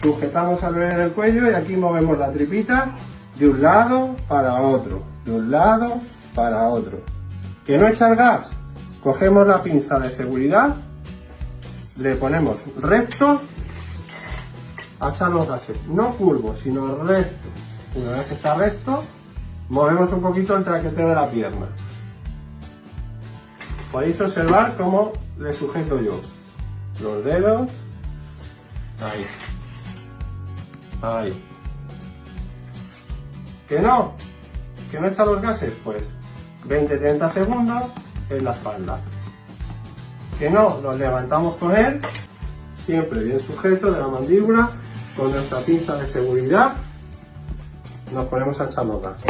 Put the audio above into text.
Sujetamos al bebé del cuello y aquí movemos la tripita de un lado para otro, de un lado para otro. ¿Que no echar gas? Cogemos la pinza de seguridad, le ponemos recto, a echar los gases, no curvos, sino recto. Una vez que está recto, movemos un poquito el traquete de la pierna. Podéis observar cómo le sujeto yo los dedos, ahí, ahí. ¿Que no echa los gases? Pues 20-30 segundos en la espalda. ¿Que no? Nos levantamos con él, siempre bien sujeto de la mandíbula, con nuestra pinza de seguridad, nos ponemos a echar los gases.